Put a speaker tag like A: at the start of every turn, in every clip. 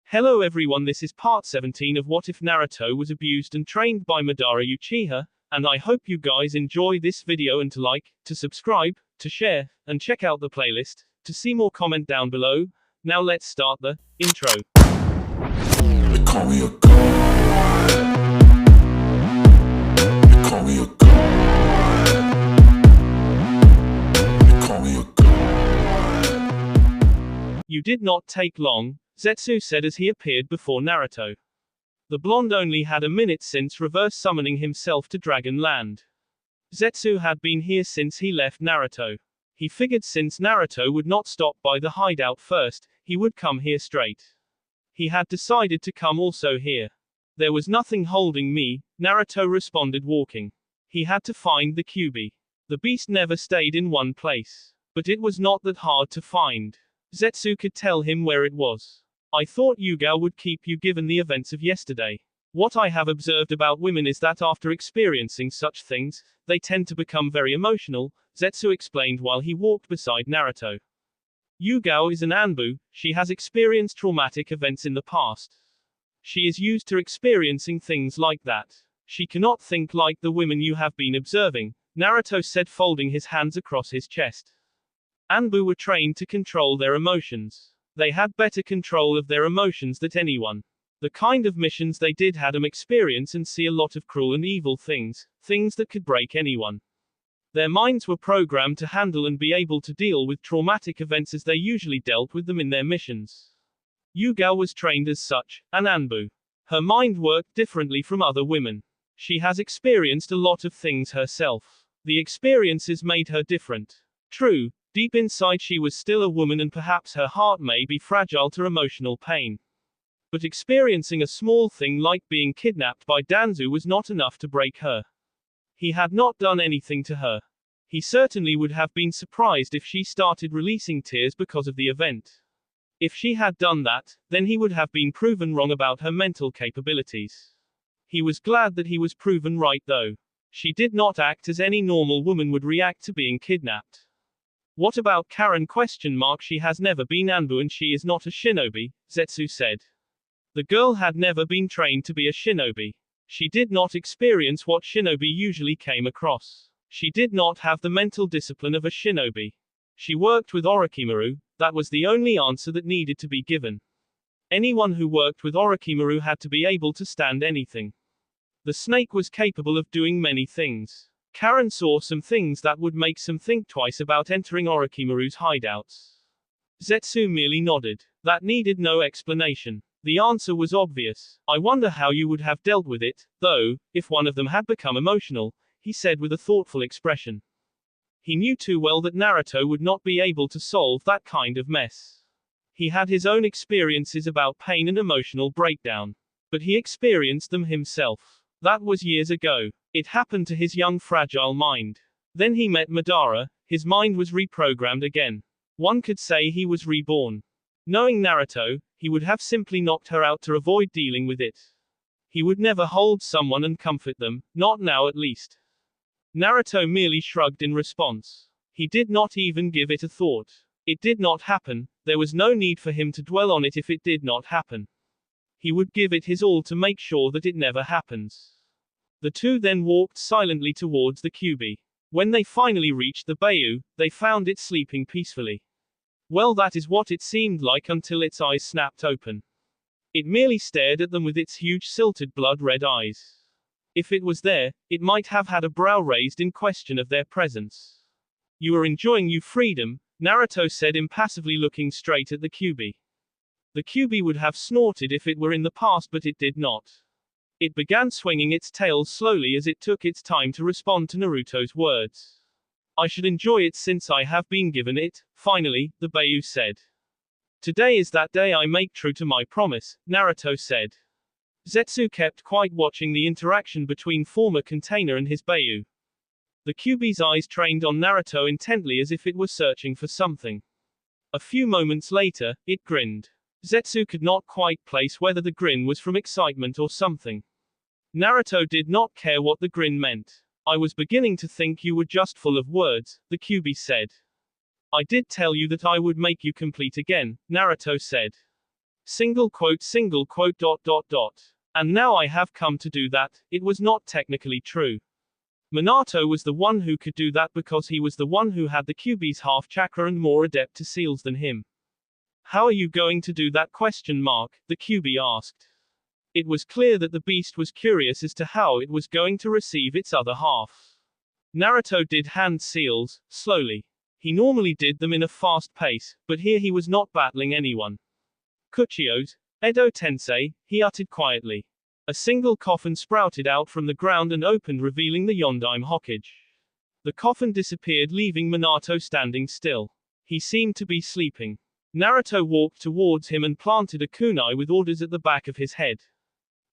A: Hello everyone, this is part 17 of What If Naruto Was Abused and Trained by Madara Uchiha, and I hope you guys enjoy this video and to like, to subscribe, to share, and check out the playlist, to see more comment down below. Now let's start the intro.
B: They call me a god. They call me a god. They call me a god.
A: You did not take long, Zetsu said as he appeared before Naruto. The blonde only had a minute since reverse summoning himself to Dragon Land. Zetsu had been here since he left Naruto. He figured since Naruto would not stop by the hideout first, he would come here straight. He had decided to come also here. There was nothing holding me, Naruto responded, walking. He had to find the Kyuubi. The beast never stayed in one place. But it was not that hard to find. Zetsu could tell him where it was. I thought Yuga would keep you given the events of yesterday. What I have observed about women is that after experiencing such things, they tend to become very emotional, Zetsu explained while he walked beside Naruto. Yugao is an Anbu, she has experienced traumatic events in the past. She is used to experiencing things like that. She cannot think like the women you have been observing, Naruto said, folding his hands across his chest. Anbu were trained to control their emotions. They had better control of their emotions than anyone. The kind of missions they did had them experience and see a lot of cruel and evil things, things that could break anyone. Their minds were programmed to handle and be able to deal with traumatic events as they usually dealt with them in their missions. Yuga was trained as such, an Anbu. Her mind worked differently from other women. She has experienced a lot of things herself. The experiences made her different. True, deep inside she was still a woman and perhaps her heart may be fragile to emotional pain. But experiencing a small thing like being kidnapped by Danzu was not enough to break her. He had not done anything to her. He certainly would have been surprised if she started releasing tears because of the event. If she had done that, then he would have been proven wrong about her mental capabilities. He was glad that he was proven right though. She did not act as any normal woman would react to being kidnapped. What about Karen? She has never been Anbu and she is not a shinobi, Zetsu said. The girl had never been trained to be a shinobi. She did not experience what shinobi usually came across. She did not have the mental discipline of a shinobi. She worked with Orochimaru, that was the only answer that needed to be given. Anyone who worked with Orochimaru had to be able to stand anything. The snake was capable of doing many things. Karen saw some things that would make some think twice about entering Orochimaru's hideouts. Zetsu merely nodded. That needed no explanation. The answer was obvious. I wonder how you would have dealt with it, though, if one of them had become emotional, he said with a thoughtful expression. He knew too well that Naruto would not be able to solve that kind of mess. He had his own experiences about pain and emotional breakdown. But he experienced them himself. That was years ago. It happened to his young fragile mind. Then he met Madara, his mind was reprogrammed again. One could say he was reborn. Knowing Naruto, he would have simply knocked her out to avoid dealing with it. He would never hold someone and comfort them, not now at least. Naruto merely shrugged in response. He did not even give it a thought. It did not happen, there was no need for him to dwell on it if it did not happen. He would give it his all to make sure that it never happens. The two then walked silently towards the Kyuubi. When they finally reached the bayou, they found it sleeping peacefully. Well, that is what it seemed like until its eyes snapped open. It merely stared at them with its huge silted blood-red eyes. If it was there, it might have had a brow raised in question of their presence. You are enjoying your freedom, Naruto said impassively, looking straight at the Kyuubi. The Kyuubi would have snorted if it were in the past, but it did not. It began swinging its tail slowly as it took its time to respond to Naruto's words. I should enjoy it since I have been given it, finally, the bayou said. Today is that day I make true to my promise, Naruto said. Zetsu kept quiet watching the interaction between former container and his bayou. The Kyuubi's eyes trained on Naruto intently as if it were searching for something. A few moments later, it grinned. Zetsu could not quite place whether the grin was from excitement or something. Naruto did not care what the grin meant. I was beginning to think you were just full of words, the Kyuubi said. I did tell you that I would make you complete again, Naruto said. Single quote, dot dot dot. And now I have come to do that. It was not technically true. Minato was the one who could do that because he was the one who had the Kyuubi's half chakra and more adept to seals than him. How are you going to do that? The Kyuubi asked. It was clear that the beast was curious as to how it was going to receive its other half. Naruto did hand seals, slowly. He normally did them in a fast pace, but here he was not battling anyone. Kuchiyos, Edo Tensei, he uttered quietly. A single coffin sprouted out from the ground and opened, revealing the Yondaime Hokage. The coffin disappeared, leaving Minato standing still. He seemed to be sleeping. Naruto walked towards him and planted a kunai with orders at the back of his head.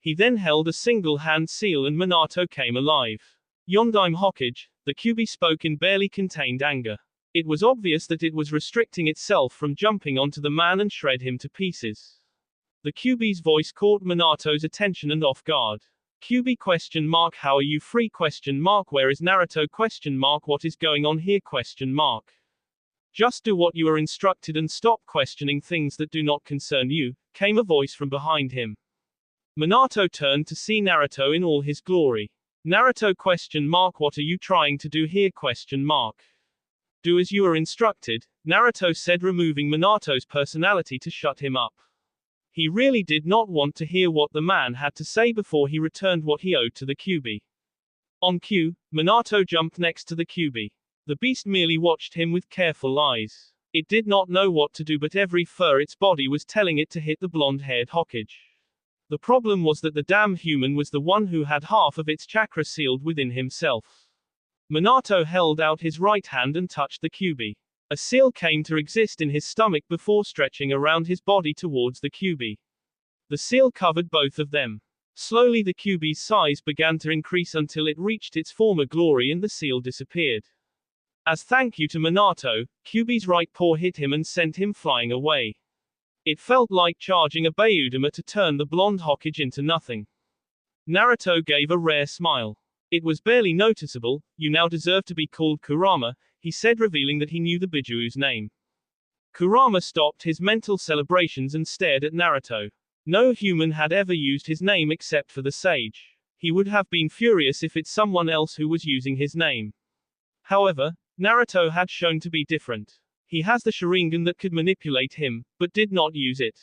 A: He then held a single hand seal and Minato came alive. Yondaime Hokage, the Kyuubi spoke in barely contained anger. It was obvious that it was restricting itself from jumping onto the man and shred him to pieces. The Kyuubi's voice caught Minato's attention and off guard. Kyuubi ? How are you free ? Where is Naruto ? What is going on here ? Just do what you are instructed and stop questioning things that do not concern you, came a voice from behind him. Minato turned to see Naruto in all his glory. Naruto ? What are you trying to do here ? Do as you are instructed, Naruto said, removing Minato's personality to shut him up. He really did not want to hear what the man had to say before he returned what he owed to the Kyuubi. On cue, Minato jumped next to the Kyuubi. The beast merely watched him with careful eyes. It did not know what to do, but every fur its body was telling it to hit the blonde-haired Hokage. The problem was that the damn human was the one who had half of its chakra sealed within himself. Minato held out his right hand and touched the Kyuubi. A seal came to exist in his stomach before stretching around his body towards the Kyuubi. The seal covered both of them. Slowly the Kyuubi's size began to increase until it reached its former glory and the seal disappeared. As thank you to Minato, Kyuubi's right paw hit him and sent him flying away. It felt like charging a Bayudama to turn the blonde Hokage into nothing. Naruto gave a rare smile. It was barely noticeable. You now deserve to be called Kurama, he said, revealing that he knew the Bijuu's name. Kurama stopped his mental celebrations and stared at Naruto. No human had ever used his name except for the sage. He would have been furious if it's someone else who was using his name. However, Naruto had shown to be different. He has the Sharingan that could manipulate him, but did not use it.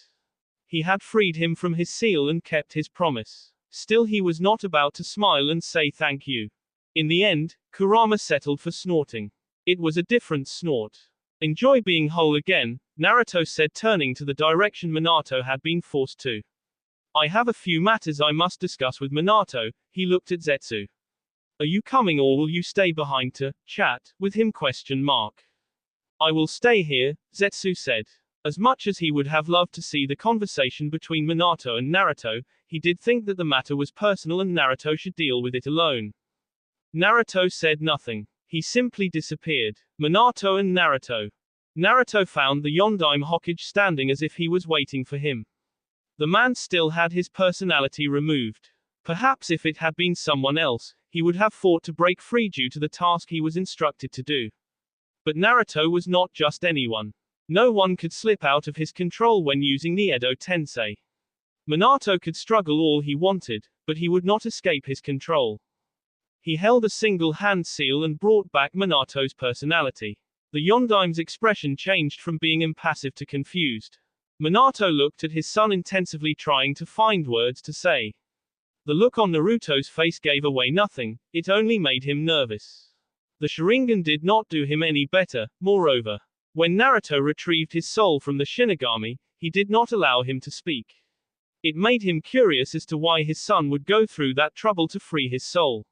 A: He had freed him from his seal and kept his promise. Still, he was not about to smile and say thank you. In the end, Kurama settled for snorting. It was a different snort. Enjoy being whole again, Naruto said, turning to the direction Minato had been forced to. I have a few matters I must discuss with Minato. He looked at Zetsu. Are you coming or will you stay behind to chat with him ? I will stay here, Zetsu said. As much as he would have loved to see the conversation between Minato and Naruto, he did think that the matter was personal and Naruto should deal with it alone. Naruto said nothing. He simply disappeared. Minato and Naruto. Naruto found the Yondaime Hokage standing as if he was waiting for him. The man still had his personality removed. Perhaps if it had been someone else, he would have fought to break free due to the task he was instructed to do. But Naruto was not just anyone. No one could slip out of his control when using the Edo Tensei. Minato could struggle all he wanted, but he would not escape his control. He held a single hand seal and brought back Minato's personality. The Yondaime's expression changed from being impassive to confused. Minato looked at his son intensively, trying to find words to say. The look on Naruto's face gave away nothing, it only made him nervous. The Sharingan did not do him any better. Moreover, when Naruto retrieved his soul from the Shinigami, he did not allow him to speak. It made him curious as to why his son would go through that trouble to free his soul.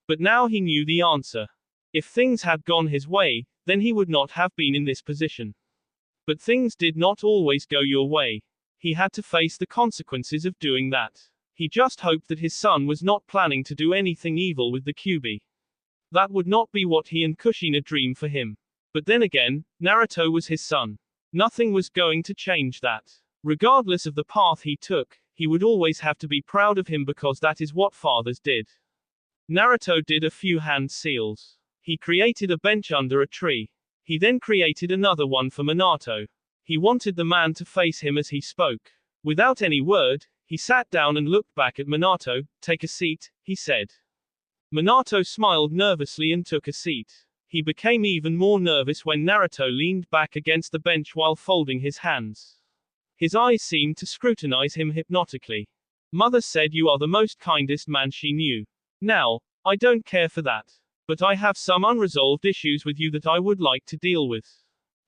A: But now he knew the answer. If things had gone his way, then he would not have been in this position. But things did not always go your way. He had to face the consequences of doing that. He just hoped that his son was not planning to do anything evil with the Kyuubi. That would not be what he and Kushina dreamed for him. But then again, Naruto was his son. Nothing was going to change that. Regardless of the path he took, he would always have to be proud of him because that is what fathers did. Naruto did a few hand seals. He created a bench under a tree. He then created another one for Minato. He wanted the man to face him as he spoke. Without any word, he sat down and looked back at Minato. Take a seat, he said. Minato smiled nervously and took a seat. He became even more nervous when Naruto leaned back against the bench while folding his hands. His eyes seemed to scrutinize him hypnotically. Mother said you are the most kindest man she knew. Now, I don't care for that. But I have some unresolved issues with you that I would like to deal with.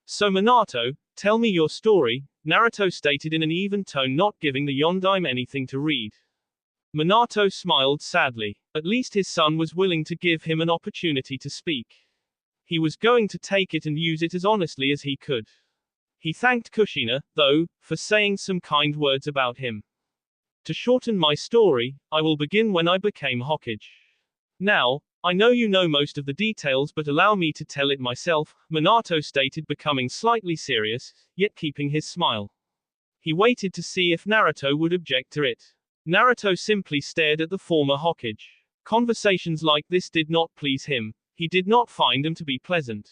A: So Minato, tell me your story, Naruto stated in an even tone, not giving the Yondaime anything to read. Minato smiled sadly. At least his son was willing to give him an opportunity to speak. He was going to take it and use it as honestly as he could. He thanked Kushina, though, for saying some kind words about him. To shorten my story, I will begin when I became Hokage. Now, I know you know most of the details, but allow me to tell it myself, Minato stated, becoming slightly serious, yet keeping his smile. He waited to see if Naruto would object to it. Naruto simply stared at the former Hokage. Conversations like this did not please him. He did not find them to be pleasant.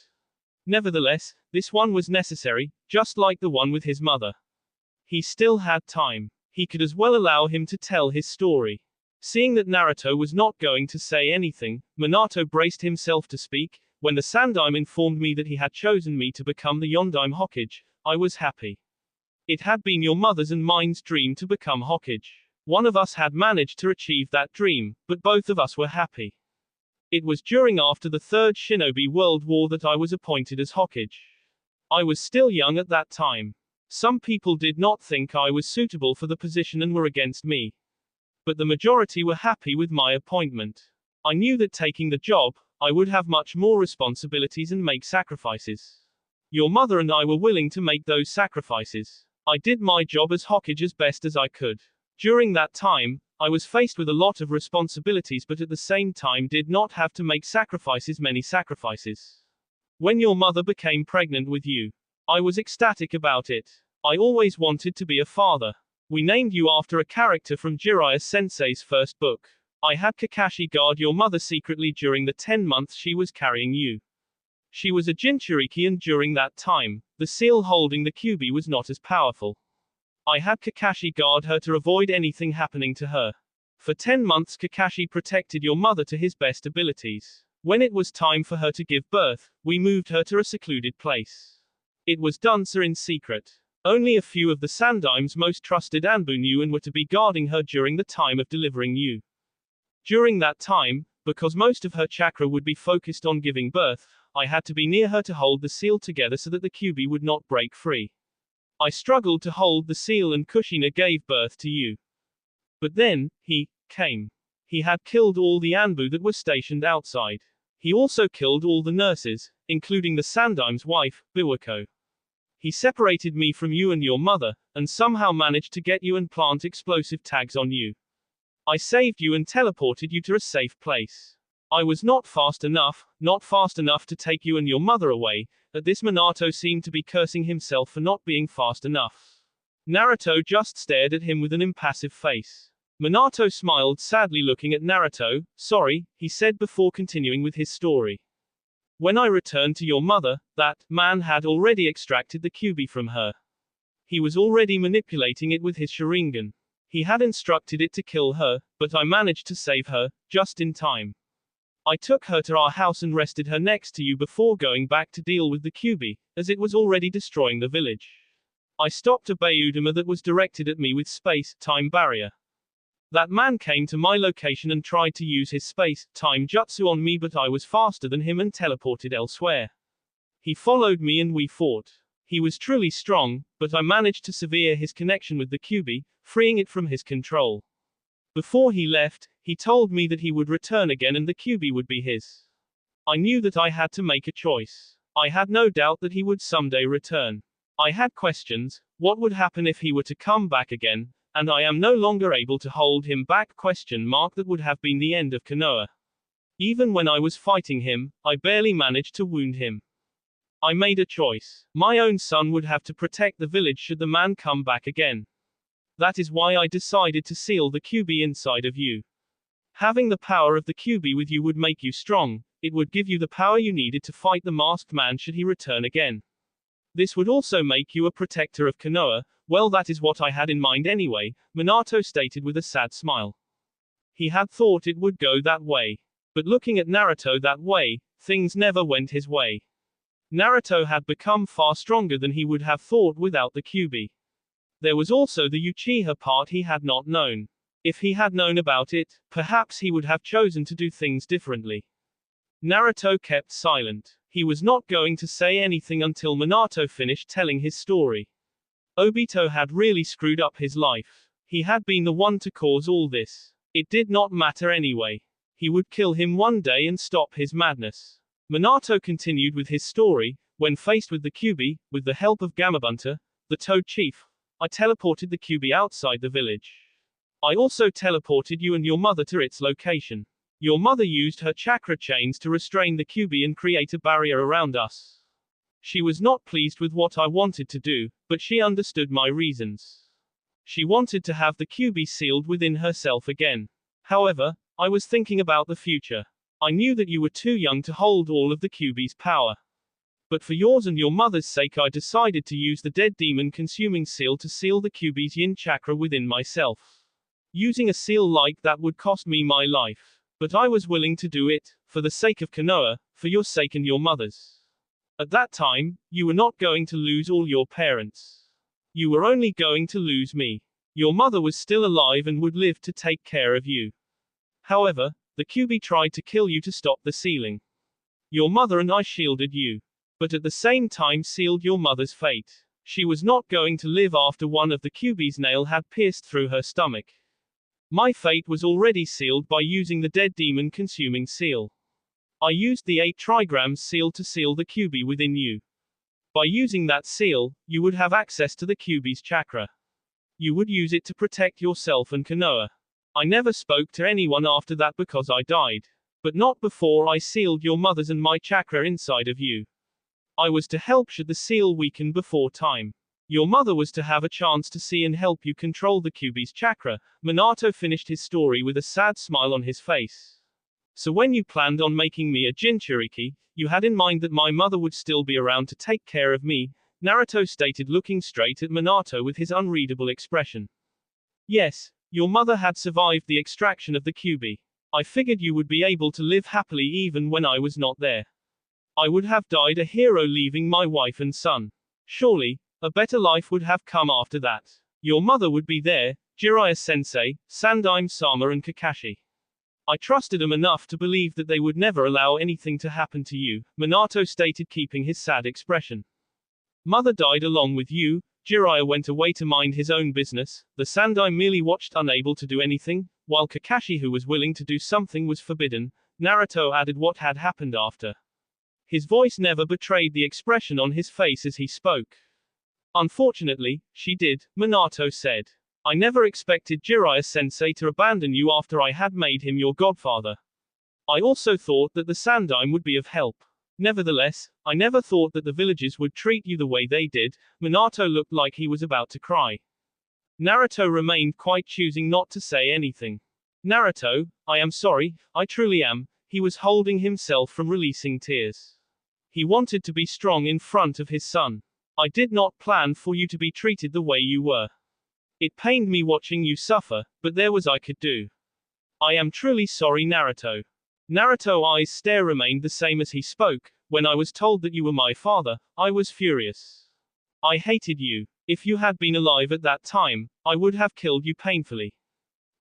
A: Nevertheless, this one was necessary, just like the one with his mother. He still had time. He could as well allow him to tell his story. Seeing that Naruto was not going to say anything, Minato braced himself to speak. When the Sandaime informed me that he had chosen me to become the Yondaime Hokage, I was happy. It had been your mother's and mine's dream to become Hokage. One of us had managed to achieve that dream, but both of us were happy. It was during after the Third Shinobi World War that I was appointed as Hokage. I was still young at that time. Some people did not think I was suitable for the position and were against me. But the majority were happy with my appointment. I knew that taking the job, I would have much more responsibilities and make sacrifices. Your mother and I were willing to make those sacrifices. I did my job as Hokage as best as I could. During that time, I was faced with a lot of responsibilities, but at the same time did not have to make many sacrifices. When your mother became pregnant with you, I was ecstatic about it. I always wanted to be a father. We named you after a character from Jiraiya Sensei's first book. I had Kakashi guard your mother secretly during the 10 months she was carrying you. She was a Jinchuriki, and during that time, the seal holding the Kyuubi was not as powerful. I had Kakashi guard her to avoid anything happening to her. For 10 months Kakashi protected your mother to his best abilities. When it was time for her to give birth, we moved her to a secluded place. It was done in secret. Only a few of the Sandaime's most trusted Anbu knew and were to be guarding her during the time of delivering you. During that time, because most of her chakra would be focused on giving birth, I had to be near her to hold the seal together so that the Kyuubi would not break free. I struggled to hold the seal and Kushina gave birth to you. But then, he came. He had killed all the Anbu that were stationed outside. He also killed all the nurses, including the Sandaime's wife, Biwako. He separated me from you and your mother, and somehow managed to get you and plant explosive tags on you. I saved you and teleported you to a safe place. I was not fast enough to take you and your mother away. At this, Minato seemed to be cursing himself for not being fast enough. Naruto just stared at him with an impassive face. Minato smiled sadly looking at Naruto. Sorry, he said before continuing with his story. When I returned to your mother, that man had already extracted the Kyuubi from her. He was already manipulating it with his Sharingan. He had instructed it to kill her, but I managed to save her, just in time. I took her to our house and rested her next to you before going back to deal with the Kyuubi, as it was already destroying the village. I stopped a Bayudama that was directed at me with space-time barrier. That man came to my location and tried to use his space-time jutsu on me, but I was faster than him and teleported elsewhere. He followed me and we fought. He was truly strong, but I managed to sever his connection with the Kyuubi, freeing it from his control. Before he left, he told me that he would return again and the Kyuubi would be his. I knew that I had to make a choice. I had no doubt that he would someday return. I had questions. What would happen if he were to come back again, and I am no longer able to hold him back? That would have been the end of Konoha. Even when I was fighting him, I barely managed to wound him. I made a choice. My own son would have to protect the village should the man come back again. That is why I decided to seal the Kyuubi inside of you. Having the power of the Kyuubi with you would make you strong. It would give you the power you needed to fight the masked man should he return again. This would also make you a protector of Konoha, Well, that is what I had in mind anyway, Minato stated with a sad smile. He had thought it would go that way. But looking at Naruto that way, things never went his way. Naruto had become far stronger than he would have thought without the Kyuubi. There was also the Uchiha part he had not known. If he had known about it, perhaps he would have chosen to do things differently. Naruto kept silent. He was not going to say anything until Minato finished telling his story. Obito had really screwed up his life. He had been the one to cause all this. It did not matter anyway. He would kill him one day and stop his madness. Minato continued with his story. When faced with the Kyuubi, with the help of Gamabunta, the Toad Chief, I teleported the Kyuubi outside the village. I also teleported you and your mother to its location. Your mother used her chakra chains to restrain the Kyuubi and create a barrier around us. She was not pleased with what I wanted to do, but she understood my reasons. She wanted to have the Kyuubi sealed within herself again. However, I was thinking about the future. I knew that you were too young to hold all of the Kyuubi's power. But for yours and your mother's sake, I decided to use the dead demon consuming seal to seal the Kyuubi's yin chakra within myself. Using a seal like that would cost me my life. But I was willing to do it, for the sake of Konoha, for your sake and your mother's. At that time, you were not going to lose all your parents. You were only going to lose me. Your mother was still alive and would live to take care of you. However, the Kyuubi tried to kill you to stop the sealing. Your mother and I shielded you. But at the same time sealed your mother's fate. She was not going to live after one of the Kyuubi's nail had pierced through her stomach. My fate was already sealed by using the dead demon consuming seal. I used the 8 trigrams seal to seal the Kyuubi within you. By using that seal, you would have access to the Kyuubi's chakra. You would use it to protect yourself and Konoha. I never spoke to anyone after that because I died. But not before I sealed your mother's and my chakra inside of you. I was to help should the seal weaken before time. Your mother was to have a chance to see and help you control the Kyuubi's chakra. Minato finished his story with a sad smile on his face. So when you planned on making me a Jinchuriki, you had in mind that my mother would still be around to take care of me, Naruto stated looking straight at Minato with his unreadable expression. Yes, your mother had survived the extraction of the Kyuubi. I figured you would be able to live happily even when I was not there. I would have died a hero leaving my wife and son. Surely, a better life would have come after that. Your mother would be there, Jiraiya-sensei, Sandaime-sama and Kakashi. I trusted them enough to believe that they would never allow anything to happen to you, Minato stated keeping his sad expression. Mother died along with you, Jiraiya went away to mind his own business, the Sandaime merely watched unable to do anything, while Kakashi who was willing to do something was forbidden. Naruto added what had happened after. His voice never betrayed the expression on his face as he spoke. Unfortunately, she did, Minato said. I never expected Jiraiya-sensei to abandon you after I had made him your godfather. I also thought that the Sandaime would be of help. Nevertheless, I never thought that the villagers would treat you the way they did. Minato looked like he was about to cry. Naruto remained quiet, choosing not to say anything. Naruto, I am sorry, I truly am. He was holding himself from releasing tears. He wanted to be strong in front of his son. I did not plan for you to be treated the way you were. It pained me watching you suffer, but there was I could do. I am truly sorry, Naruto. Naruto's eyes stare remained the same as he spoke. When I was told that you were my father, I was furious. I hated you. If you had been alive at that time, I would have killed you painfully.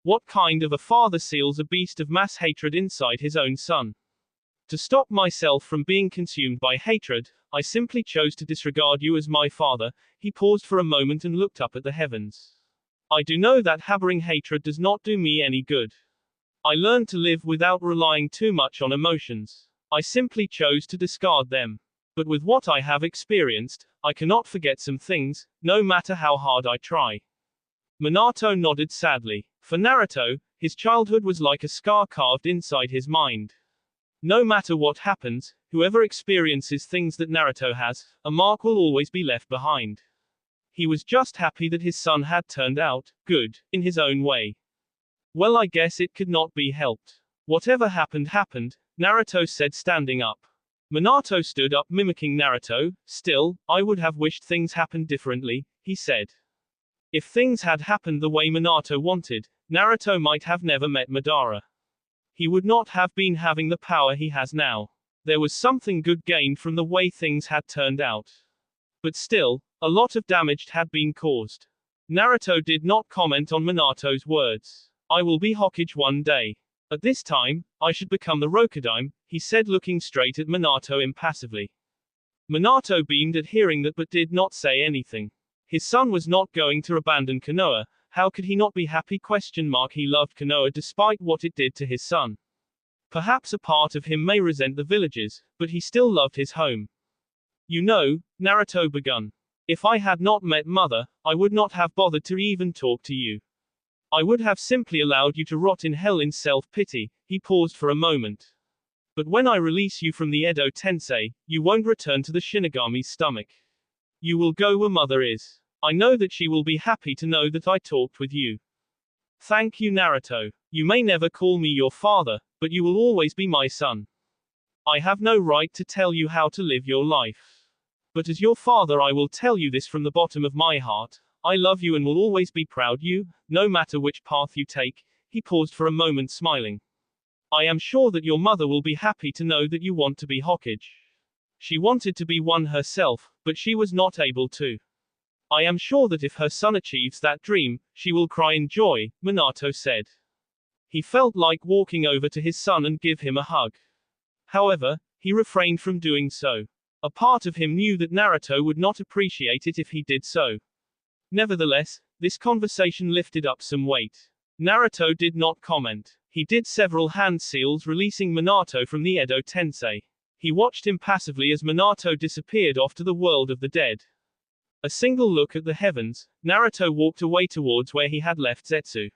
A: What kind of a father seals a beast of mass hatred inside his own son? To stop myself from being consumed by hatred, I simply chose to disregard you as my father. He paused for a moment and looked up at the heavens. I do know that harboring hatred does not do me any good. I learned to live without relying too much on emotions. I simply chose to discard them. But with what I have experienced, I cannot forget some things, no matter how hard I try. Minato nodded sadly. For Naruto, his childhood was like a scar carved inside his mind. No matter what happens, whoever experiences things that Naruto has, a mark will always be left behind. He was just happy that his son had turned out good, in his own way. Well, I guess it could not be helped. Whatever happened happened, Naruto said standing up. Minato stood up mimicking Naruto. Still, I would have wished things happened differently, he said. If things had happened the way Minato wanted, Naruto might have never met Madara. He would not have been having the power he has now. There was something good gained from the way things had turned out. But still, a lot of damage had been caused. Naruto did not comment on Minato's words. I will be Hokage one day. At this time, I should become the Rokudaime, he said looking straight at Minato impassively. Minato beamed at hearing that but did not say anything. His son was not going to abandon Konoha, how could he not be happy? He loved Konoha despite what it did to his son. Perhaps a part of him may resent the villages, but he still loved his home. You know, Naruto begun. If I had not met Mother, I would not have bothered to even talk to you. I would have simply allowed you to rot in hell in self-pity. He paused for a moment. But when I release you from the Edo Tensei, you won't return to the Shinigami's stomach. You will go where Mother is. I know that she will be happy to know that I talked with you. Thank you, Naruto. You may never call me your father, but you will always be my son. I have no right to tell you how to live your life. But as your father I will tell you this from the bottom of my heart. I love you and will always be proud you, no matter which path you take. He paused for a moment smiling. I am sure that your mother will be happy to know that you want to be Hokage. She wanted to be one herself, but she was not able to. I am sure that if her son achieves that dream, she will cry in joy, Minato said. He felt like walking over to his son and give him a hug. However, he refrained from doing so. A part of him knew that Naruto would not appreciate it if he did so. Nevertheless, this conversation lifted up some weight. Naruto did not comment. He did several hand seals releasing Minato from the Edo Tensei. He watched impassively as Minato disappeared off to the world of the dead. A single look at the heavens, Naruto walked away towards where he had left Zetsu.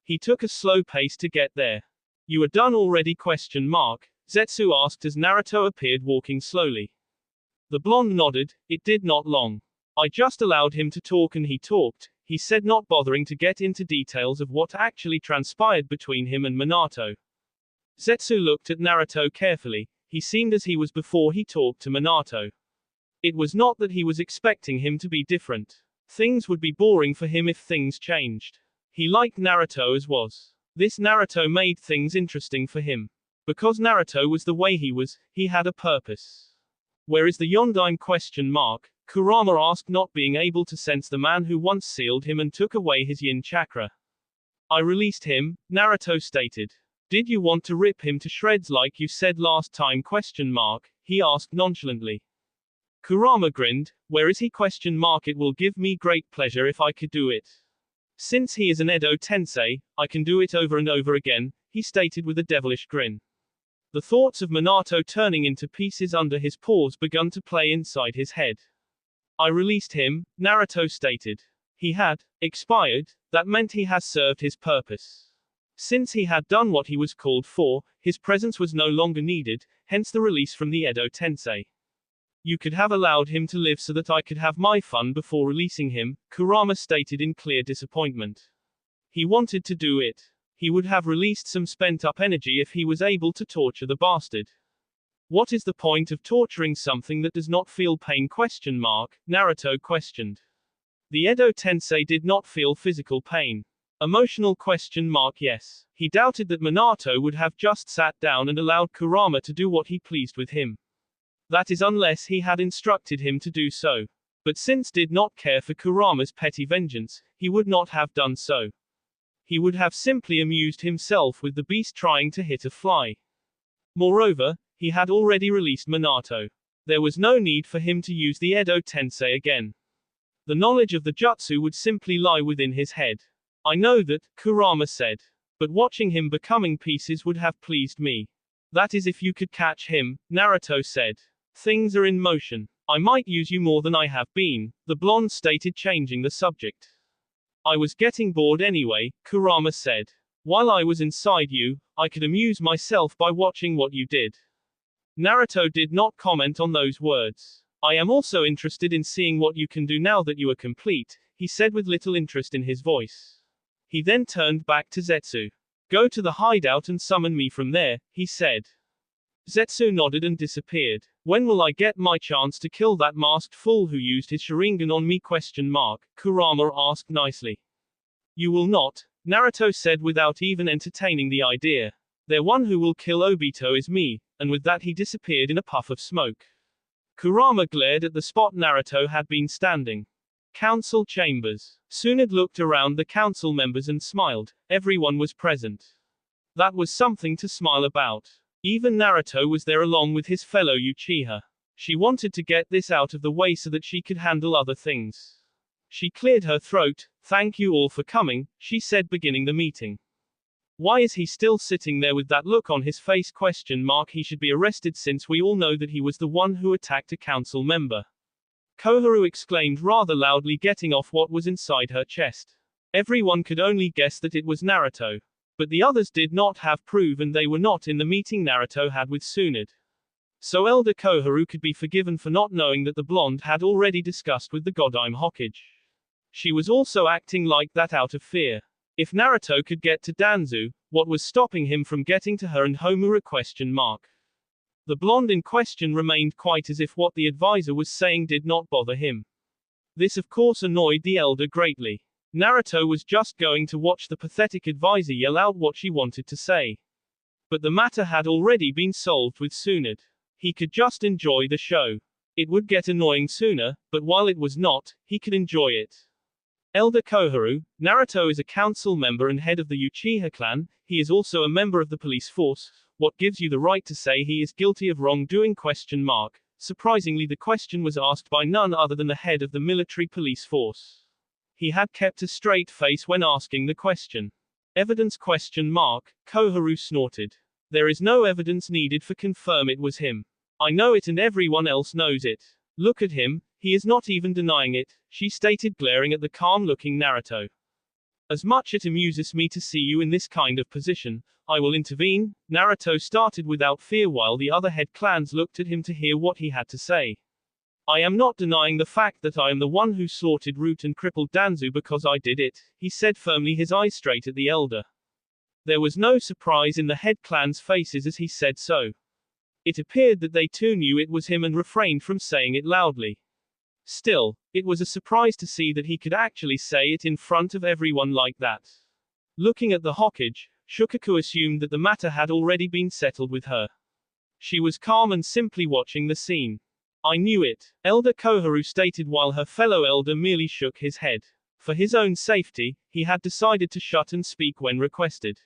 A: He took a slow pace to get there. You are done already? Zetsu asked as Naruto appeared walking slowly. The blonde nodded. It did not long. I just allowed him to talk and he talked, he said, not bothering to get into details of what actually transpired between him and Minato. Zetsu looked at Naruto carefully. He seemed as he was before he talked to Minato. It was not that he was expecting him to be different. Things would be boring for him if things changed. He liked Naruto as was. This Naruto made things interesting for him. Because Naruto was the way he was, he had a purpose. Where is the Yondaime? Kurama asked, not being able to sense the man who once sealed him and took away his yin chakra. I released him, Naruto stated. Did you want to rip him to shreds like you said last time? He asked nonchalantly. Kurama grinned. Where is he? It will give me great pleasure if I could do it. Since he is an Edo Tensei, I can do it over and over again, he stated with a devilish grin. The thoughts of Minato turning into pieces under his paws begun to play inside his head. I released him, Naruto stated. He had expired, that meant he has served his purpose. Since he had done what he was called for, his presence was no longer needed, hence the release from the Edo Tensei. You could have allowed him to live so that I could have my fun before releasing him, Kurama stated in clear disappointment. He wanted to do it. He would have released some spent-up energy if he was able to torture the bastard. What is the point of torturing something that does not feel pain? Naruto questioned. The Edo Tensei did not feel physical pain. Emotional? Yes. He doubted that Minato would have just sat down and allowed Kurama to do what he pleased with him. That is unless he had instructed him to do so. But since did not care for Kurama's petty vengeance, he would not have done so. He would have simply amused himself with the beast trying to hit a fly. Moreover, he had already released Minato. There was no need for him to use the Edo Tensei again. The knowledge of the jutsu would simply lie within his head. I know that, Kurama said. But watching him becoming pieces would have pleased me. That is if you could catch him, Naruto said. Things are in motion. I might use you more than I have been, the blonde stated, changing the subject. I was getting bored anyway, Kurama said. While I was inside you, I could amuse myself by watching what you did. Naruto did not comment on those words. I am also interested in seeing what you can do now that you are complete, he said with little interest in his voice. He then turned back to Zetsu. Go to the hideout and summon me from there, he said. Zetsu nodded and disappeared. When will I get my chance to kill that masked fool who used his Sharingan on me? Kurama asked nicely. You will not, Naruto said without even entertaining the idea. The one who will kill Obito is me, and with that he disappeared in a puff of smoke. Kurama glared at the spot Naruto had been standing. Council chambers. Tsunade looked around the council members and smiled. Everyone was present. That was something to smile about. Even Naruto was there along with his fellow Uchiha. She wanted to get this out of the way so that she could handle other things. She cleared her throat. Thank you all for coming, she said, beginning the meeting. Why is he still sitting there with that look on his face? He should be arrested since we all know that he was the one who attacked a council member. Koharu exclaimed rather loudly, getting off what was inside her chest. Everyone could only guess that it was Naruto. But the others did not have proof and they were not in the meeting Naruto had with Tsunade. So Elder Koharu could be forgiven for not knowing that the blonde had already discussed with the Godime Hokage. She was also acting like that out of fear. If Naruto could get to Danzu, what was stopping him from getting to her and Homura? The blonde in question remained quiet as if what the advisor was saying did not bother him. This of course annoyed the elder greatly. Naruto was just going to watch the pathetic advisor yell out what she wanted to say. But the matter had already been solved with Tsunade. He could just enjoy the show. It would get annoying sooner, but while it was not, he could enjoy it. Elder Koharu, Naruto is a council member and head of the Uchiha clan. He is also a member of the police force. What gives you the right to say he is guilty of wrongdoing? Surprisingly, the question was asked by none other than the head of the military police force. He had kept a straight face when asking the question. Evidence? Koharu snorted. There is no evidence needed for confirm it was him. I know it and everyone else knows it. Look at him, he is not even denying it, she stated, glaring at the calm-looking Naruto. As much it amuses me to see you in this kind of position, I will intervene, Naruto started without fear while the other head clans looked at him to hear what he had to say. I am not denying the fact that I am the one who slaughtered Root and crippled Danzu because I did it, he said firmly, his eyes straight at the elder. There was no surprise in the head clan's faces as he said so. It appeared that they too knew it was him and refrained from saying it loudly. Still, it was a surprise to see that he could actually say it in front of everyone like that. Looking at the Hokage, Shukaku assumed that the matter had already been settled with her. She was calm and simply watching the scene. I knew it, Elder Koharu stated while her fellow elder merely shook his head. For his own safety, he had decided to shut and speak when requested.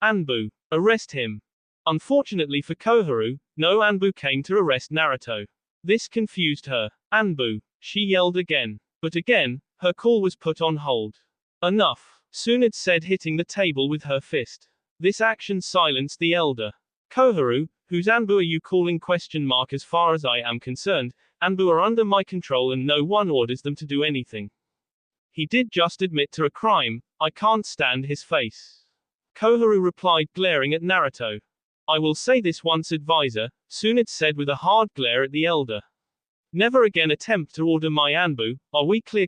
A: Anbu. Arrest him. Unfortunately for Koharu, no Anbu came to arrest Naruto. This confused her. Anbu. She yelled again. But again, her call was put on hold. Enough, Tsunade said, hitting the table with her fist. This action silenced the elder. Koharu, whose Anbu are you calling? As far as I am concerned, Anbu are under my control and no one orders them to do anything. He did just admit to a crime, I can't stand his face. Koharu replied, glaring at Naruto. I will say this once, advisor, Tsunade said with a hard glare at the elder. Never again attempt to order my Anbu, are we clear?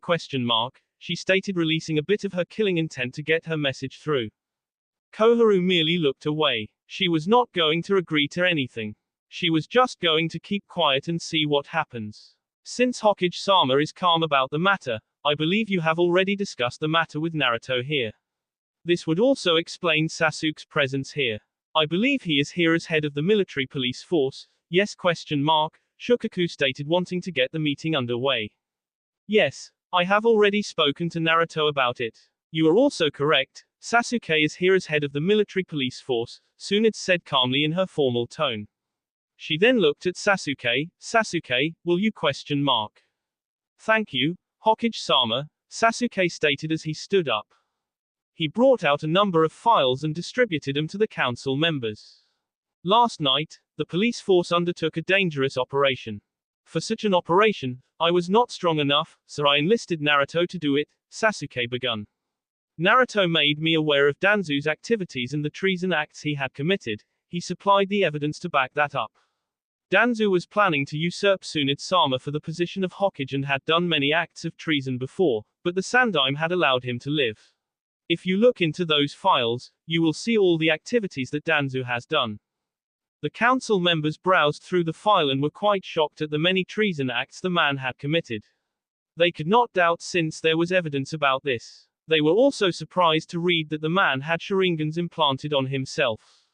A: She stated, releasing a bit of her killing intent to get her message through. Koharu merely looked away. She was not going to agree to anything. She was just going to keep quiet and see what happens. Since Hokage-sama is calm about the matter, I believe you have already discussed the matter with Naruto here. This would also explain Sasuke's presence here. I believe he is here as head of the military police force, yes? Shukaku stated, wanting to get the meeting underway. Yes, I have already spoken to Naruto about it. You are also correct, Sasuke is here as head of the military police force, Tsunade said calmly in her formal tone. She then looked at Sasuke. Sasuke, will you? Thank you, Hokage-sama, Sasuke stated as he stood up. He brought out a number of files and distributed them to the council members. Last night, the police force undertook a dangerous operation. For such an operation, I was not strong enough, so I enlisted Naruto to do it, Sasuke begun. Naruto made me aware of Danzu's activities and the treason acts he had committed. He supplied the evidence to back that up. Danzu was planning to usurp Tsunade-sama for the position of Hokage and had done many acts of treason before, but the Sandaime had allowed him to live. If you look into those files, you will see all the activities that Danzu has done. The council members browsed through the file and were quite shocked at the many treason acts the man had committed. They could not doubt since there was evidence about this. They were also surprised to read that the man had sharingans implanted on himself.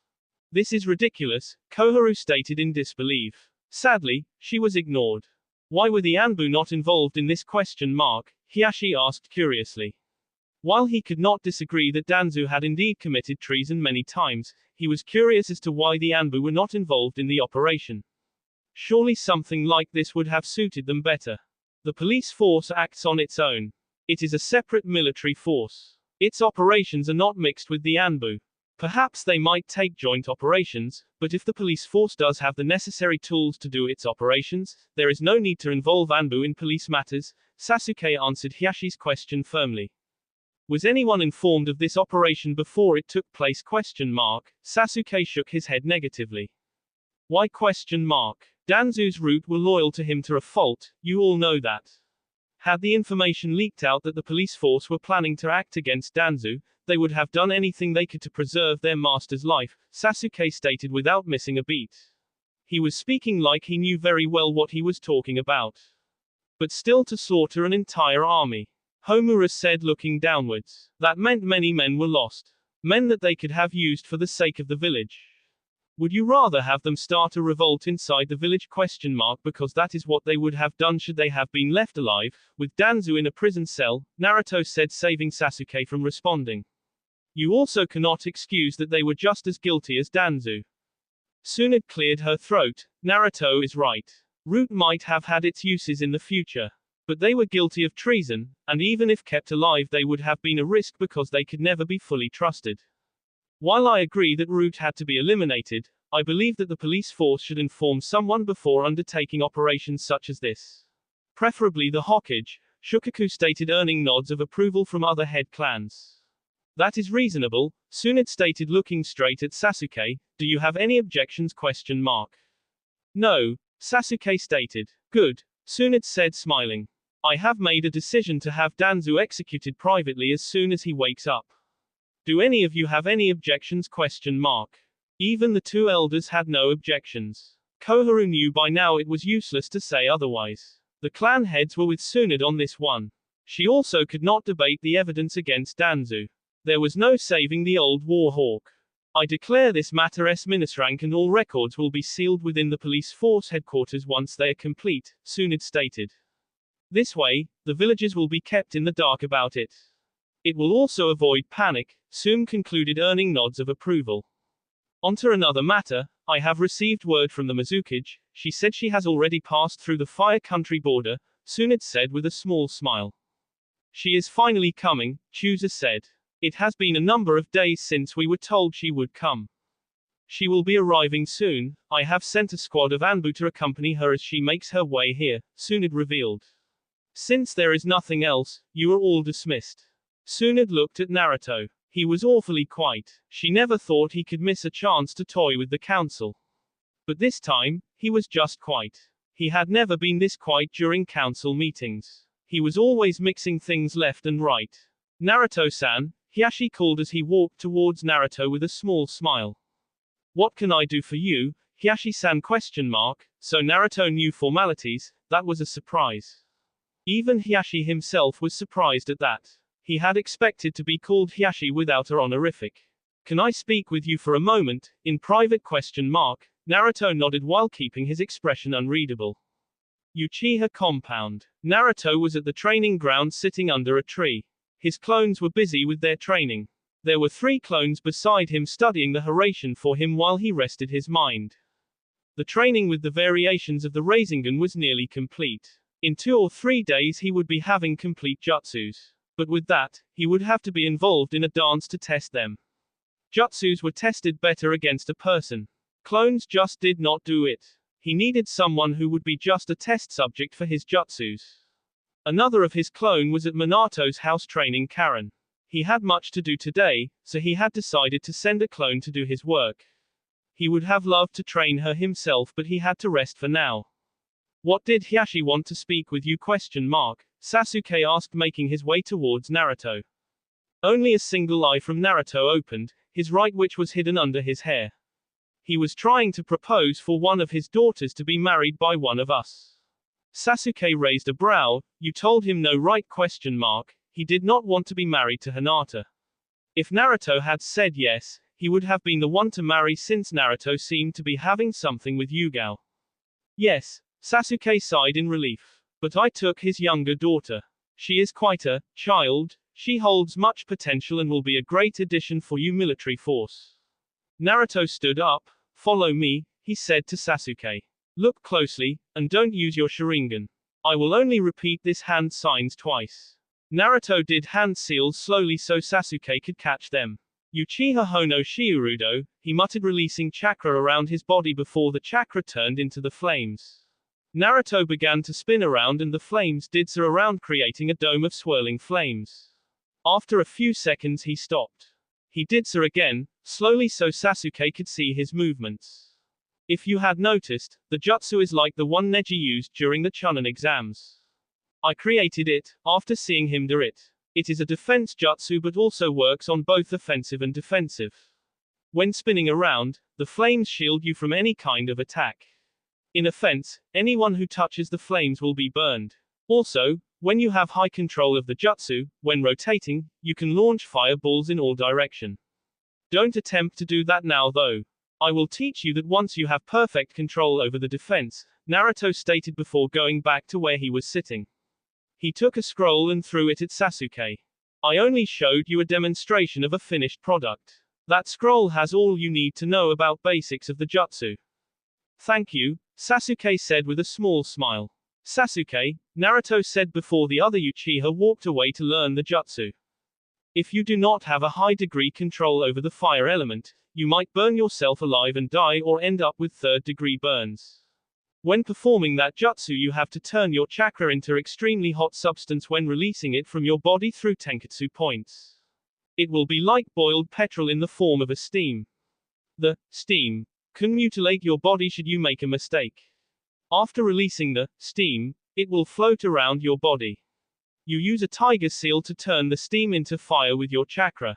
A: This is ridiculous, Koharu stated in disbelief. Sadly, she was ignored. Why were the Anbu not involved in this question mark? Hiyashi asked curiously. While he could not disagree that Danzu had indeed committed treason many times, he was curious as to why the Anbu were not involved in the operation. Surely something like this would have suited them better. The police force acts on its own. It is a separate military force. Its operations are not mixed with the Anbu. Perhaps they might take joint operations, but if the police force does have the necessary tools to do its operations, there is no need to involve Anbu in police matters, Sasuke answered Hiyashi's question firmly. Was anyone informed of this operation before it took place? Sasuke shook his head negatively. Why? Danzu's route were loyal to him to a fault, you all know that. Had the information leaked out that the police force were planning to act against Danzu, they would have done anything they could to preserve their master's life, Sasuke stated without missing a beat. He was speaking like he knew very well what he was talking about. But still to slaughter an entire army. Homura said looking downwards. That meant many men were lost. Men that they could have used for the sake of the village. Would you rather have them start a revolt inside the village? Because that is what they would have done should they have been left alive, with Danzu in a prison cell, Naruto said, saving Sasuke from responding. You also cannot excuse that they were just as guilty as Danzu. Tsunade cleared her throat. Naruto is right. Root might have had its uses in the future. But they were guilty of treason, and even if kept alive they would have been a risk because they could never be fully trusted. While I agree that Root had to be eliminated, I believe that the police force should inform someone before undertaking operations such as this. Preferably the Hokage, Shukaku stated, earning nods of approval from other head clans. That is reasonable, Tsunade stated looking straight at Sasuke. Do you have any objections? No, Sasuke stated. Good, Tsunade said smiling. I have made a decision to have Danzu executed privately as soon as he wakes up. Do any of you have any objections? Even the two elders had no objections. Koharu knew by now it was useless to say otherwise. The clan heads were with Tsunade on this one. She also could not debate the evidence against Danzu. There was no saving the old warhawk. I declare this matter s Ministrank and all records will be sealed within the police force headquarters once they are complete, Tsunade stated. This way, the villagers will be kept in the dark about it. It will also avoid panic, Tsun concluded, earning nods of approval. Onto another matter, I have received word from the Mizukage. She said she has already passed through the Fire Country border, Tsunade said with a small smile. She is finally coming, Chooser said. It has been a number of days since we were told she would come. She will be arriving soon. I have sent a squad of Anbu to accompany her as she makes her way here, Tsunade revealed. Since there is nothing else, you are all dismissed. Tsunade looked at Naruto. He was awfully quiet. She never thought he could miss a chance to toy with the council. But this time, he was just quiet. He had never been this quiet during council meetings. He was always mixing things left and right. Naruto-san, Hiyashi called as he walked towards Naruto with a small smile. What can I do for you, Hiyashi-san? So Naruto knew formalities, that was a surprise. Even Hiyashi himself was surprised at that. He had expected to be called Hiyashi without a honorific. Can I speak with you for a moment, in private? Naruto nodded while keeping his expression unreadable. Uchiha compound. Naruto was at the training ground sitting under a tree. His clones were busy with their training. There were 3 clones beside him studying the Haraishin for him while he rested his mind. The training with the variations of the Rasengan was nearly complete. In 2 or 3 days he would be having complete jutsus. But with that, he would have to be involved in a dance to test them. Jutsus were tested better against a person. Clones just did not do it. He needed someone who would be just a test subject for his jutsus. Another of his clone was at Minato's house training Karen. He had much to do today, so he had decided to send a clone to do his work. He would have loved to train her himself, but he had to rest for now. What did Hiyashi want to speak with you? Sasuke asked, making his way towards Naruto. Only a single eye from Naruto opened, his right, which was hidden under his hair. He was trying to propose for one of his daughters to be married by one of us. Sasuke raised a brow. You told him no, right? He did not want to be married to Hinata. If Naruto had said yes, he would have been the one to marry since Naruto seemed to be having something with Yugao. Yes, Sasuke sighed in relief. But I took his younger daughter. She is quite a child. She holds much potential and will be a great addition for your military force. Naruto stood up. Follow me, he said to Sasuke. Look closely, and don't use your Sharingan. I will only repeat this hand signs twice. Naruto did hand seals slowly so Sasuke could catch them. Uchiha Hono Shiurudo, he muttered, releasing chakra around his body before the chakra turned into the flames. Naruto began to spin around and the flames did so around, creating a dome of swirling flames. After a few seconds he stopped. He did so again, slowly so Sasuke could see his movements. If you had noticed, the jutsu is like the one Neji used during the Chunin exams. I created it, after seeing him do it. It is a defense jutsu but also works on both offensive and defensive. When spinning around, the flames shield you from any kind of attack. In offense, anyone who touches the flames will be burned. Also, when you have high control of the jutsu, when rotating, you can launch fireballs in all directions. Don't attempt to do that now though. I will teach you that once you have perfect control over the defense, Naruto stated before going back to where he was sitting. He took a scroll and threw it at Sasuke. I only showed you a demonstration of a finished product. That scroll has all you need to know about basics of the jutsu. Thank you, Sasuke said with a small smile. Sasuke, Naruto said before the other Uchiha walked away to learn the jutsu. If you do not have a high degree control over the fire element, you might burn yourself alive and die or end up with third-degree burns. When performing that jutsu you have to turn your chakra into extremely hot substance when releasing it from your body through tenketsu points. It will be like boiled petrol in the form of a steam. The steam can mutilate your body should you make a mistake. After releasing the steam, it will float around your body. You use a tiger seal to turn the steam into fire with your chakra.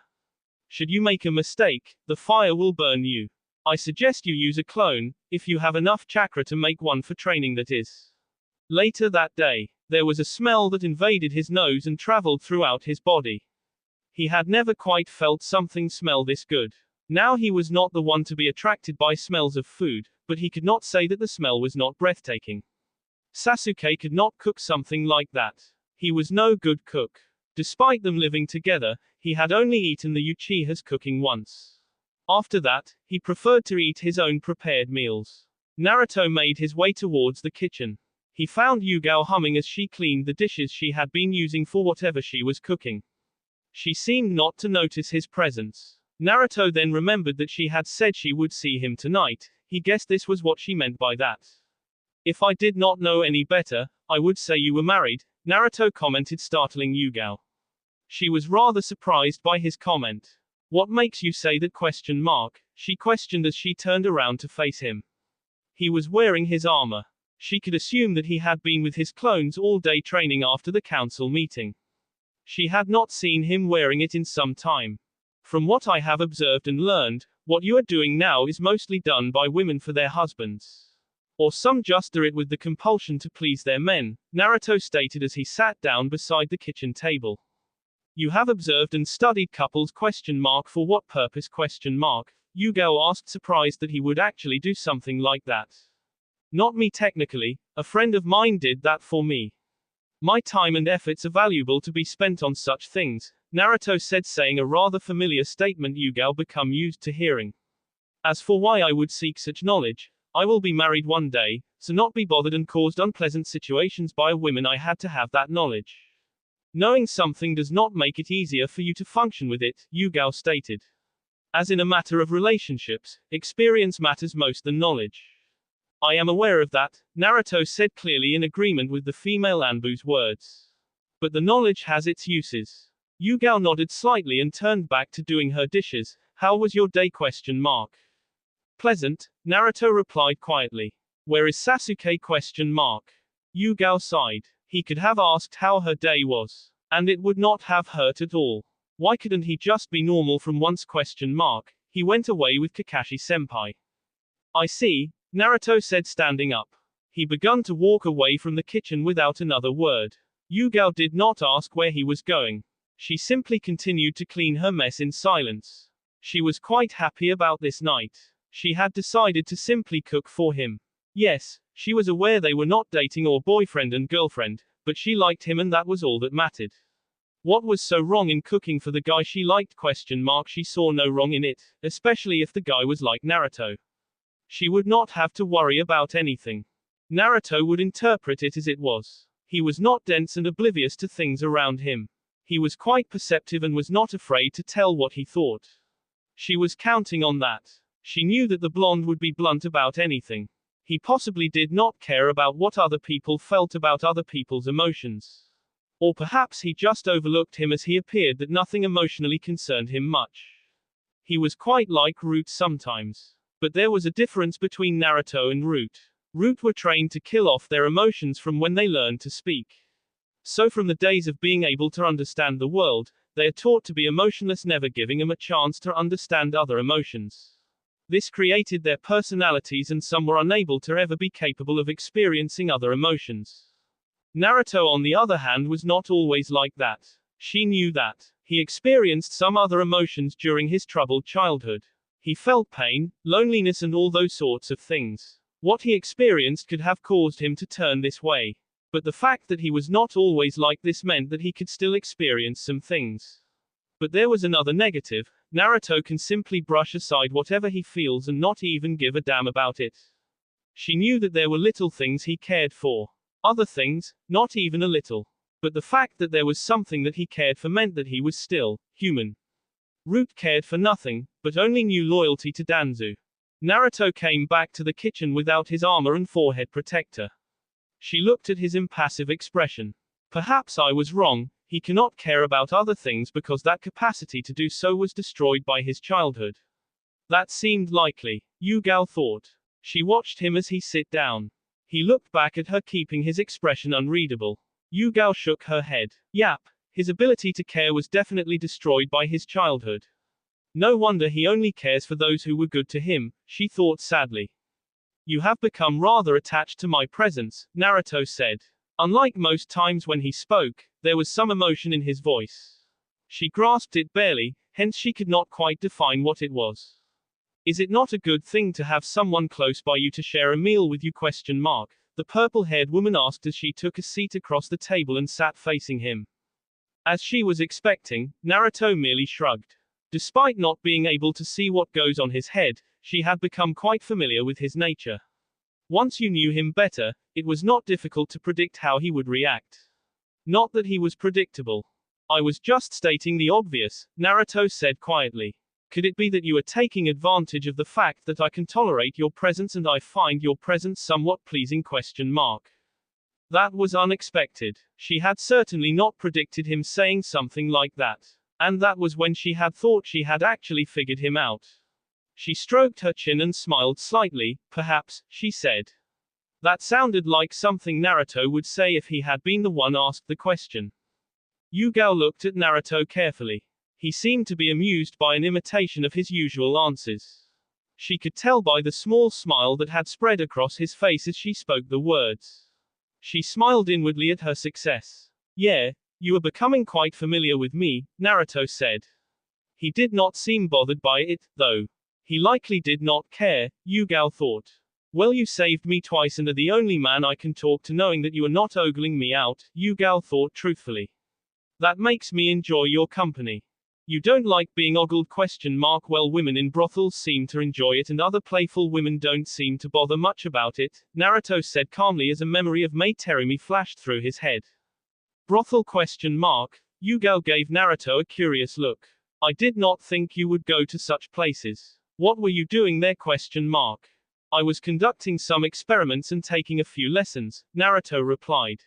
A: Should you make a mistake, the fire will burn you. I suggest you use a clone, if you have enough chakra to make one for training, that is. Later that day, there was a smell that invaded his nose and traveled throughout his body. He had never quite felt something smell this good. Now he was not the one to be attracted by smells of food, but he could not say that the smell was not breathtaking. Sasuke could not cook something like that. He was no good cook. Despite them living together, he had only eaten the Uchiha's cooking once. After that, he preferred to eat his own prepared meals. Naruto made his way towards the kitchen. He found Yugao humming as she cleaned the dishes she had been using for whatever she was cooking. She seemed not to notice his presence. Naruto then remembered that she had said she would see him tonight. He guessed this was what she meant by that. If I did not know any better, I would say you were married, Naruto commented, startling Yugao. She was rather surprised by his comment. What makes you say that? She questioned as she turned around to face him. He was wearing his armor. She could assume that he had been with his clones all day training after the council meeting. She had not seen him wearing it in some time. From what I have observed and learned, what you are doing now is mostly done by women for their husbands. Or some just do it with the compulsion to please their men, Naruto stated as he sat down beside the kitchen table. You have observed and studied couples? For what purpose? Yugao asked, surprised that he would actually do something like that. Not me technically, a friend of mine did that for me. My time and efforts are valuable to be spent on such things, Naruto said, saying a rather familiar statement Yugao become used to hearing. As for why I would seek such knowledge, I will be married one day, so not be bothered and caused unpleasant situations by women. I had to have that knowledge. Knowing something does not make it easier for you to function with it, Yugao stated. As in a matter of relationships, experience matters most than knowledge. I am aware of that, Naruto said, clearly in agreement with the female Anbu's words. But the knowledge has its uses. Yugao nodded slightly and turned back to doing her dishes. How was your day? Pleasant, Naruto replied quietly. Where is Sasuke? Yugao sighed. He could have asked how her day was. And it would not have hurt at all. Why couldn't he just be normal from once? He went away with Kakashi senpai. I see, Naruto said, standing up. He began to walk away from the kitchen without another word. Yugao did not ask where he was going. She simply continued to clean her mess in silence. She was quite happy about this night. She had decided to simply cook for him. Yes, she was aware they were not dating or boyfriend and girlfriend, but she liked him and that was all that mattered. What was so wrong in cooking for the guy she liked? She saw no wrong in it, especially if the guy was like Naruto. She would not have to worry about anything. Naruto would interpret it as it was. He was not dense and oblivious to things around him. He was quite perceptive and was not afraid to tell what he thought. She was counting on that. She knew that the blonde would be blunt about anything. He possibly did not care about what other people felt about other people's emotions. Or perhaps he just overlooked him as he appeared that nothing emotionally concerned him much. He was quite like Root sometimes. But there was a difference between Naruto and Root. Root were trained to kill off their emotions from when they learned to speak. So from the days of being able to understand the world, they are taught to be emotionless, never giving them a chance to understand other emotions. This created their personalities and some were unable to ever be capable of experiencing other emotions. Naruto on the other hand was not always like that. She knew that. He experienced some other emotions during his troubled childhood. He felt pain, loneliness and all those sorts of things. What he experienced could have caused him to turn this way. But the fact that he was not always like this meant that he could still experience some things. But there was another negative. Naruto can simply brush aside whatever he feels and not even give a damn about it. She knew that there were little things he cared for. Other things, not even a little. But the fact that there was something that he cared for meant that he was still human. Root cared for nothing, but only knew loyalty to Danzu. Naruto came back to the kitchen without his armor and forehead protector. She looked at his impassive expression. Perhaps I was wrong. He cannot care about other things because that capacity to do so was destroyed by his childhood. That seemed likely, Yugao thought. She watched him as he sit down. He looked back at her, keeping his expression unreadable. Yugao shook her head. Yap, his ability to care was definitely destroyed by his childhood. No wonder he only cares for those who were good to him, she thought sadly. You have become rather attached to my presence, Naruto said. Unlike most times when he spoke, there was some emotion in his voice. She grasped it barely, hence she could not quite define what it was. Is it not a good thing to have someone close by you to share a meal with you? The purple-haired woman asked as she took a seat across the table and sat facing him. As she was expecting, Naruto merely shrugged. Despite not being able to see what goes on his head, she had become quite familiar with his nature. Once you knew him better, it was not difficult to predict how he would react. Not that he was predictable. I was just stating the obvious, Naruto said quietly. Could it be that you are taking advantage of the fact that I can tolerate your presence and I find your presence somewhat pleasing? That was unexpected. She had certainly not predicted him saying something like that. And that was when she had thought she had actually figured him out. She stroked her chin and smiled slightly. Perhaps, she said. That sounded like something Naruto would say if he had been the one asked the question. Yugao looked at Naruto carefully. He seemed to be amused by an imitation of his usual answers. She could tell by the small smile that had spread across his face as she spoke the words. She smiled inwardly at her success. Yeah, you are becoming quite familiar with me, Naruto said. He did not seem bothered by it, though. He likely did not care, Yugao thought. Well, you saved me twice and are the only man I can talk to knowing that you are not ogling me out, Yugao thought truthfully. That makes me enjoy your company. You don't like being ogled? Well, women in brothels seem to enjoy it and other playful women don't seem to bother much about it, Naruto said calmly as a memory of Mai Terumi flashed through his head. Brothel? Yugao gave Naruto a curious look. I did not think you would go to such places. What were you doing there? I was conducting some experiments and taking a few lessons, Naruto replied.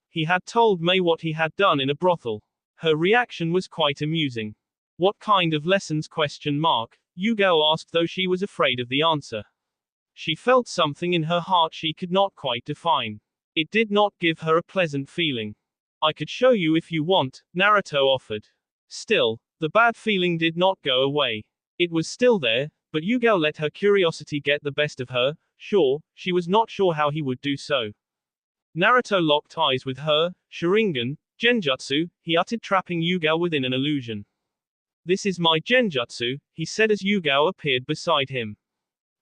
A: He had told Mai what he had done in a brothel. Her reaction was quite amusing. What kind of lessons? Yugao asked, though she was afraid of the answer. She felt something in her heart she could not quite define. It did not give her a pleasant feeling. I could show you if you want, Naruto offered. Still, the bad feeling did not go away. It was still there, But Yugao let her curiosity get the best of her. Sure, she was not sure how he would do so. Naruto locked eyes with her. Sharingan, Genjutsu, he uttered, trapping Yugao within an illusion. This is my Genjutsu, he said as Yugao appeared beside him.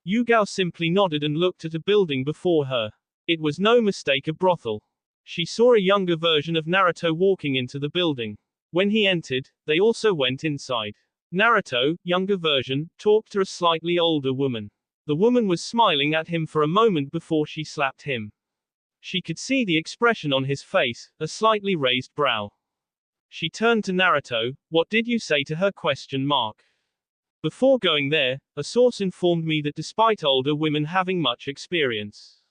A: Yugao simply nodded and looked at a building before her. It was no mistake a brothel. She saw a younger version of Naruto walking into the building. When he entered, they also went inside. Naruto, younger version, talked to a slightly older woman. The woman was smiling at him for a moment before she slapped him. She could see the expression on his face, a slightly raised brow. She turned to Naruto. What did you say to her? ? Before going there, a source informed me that despite older women having much experience,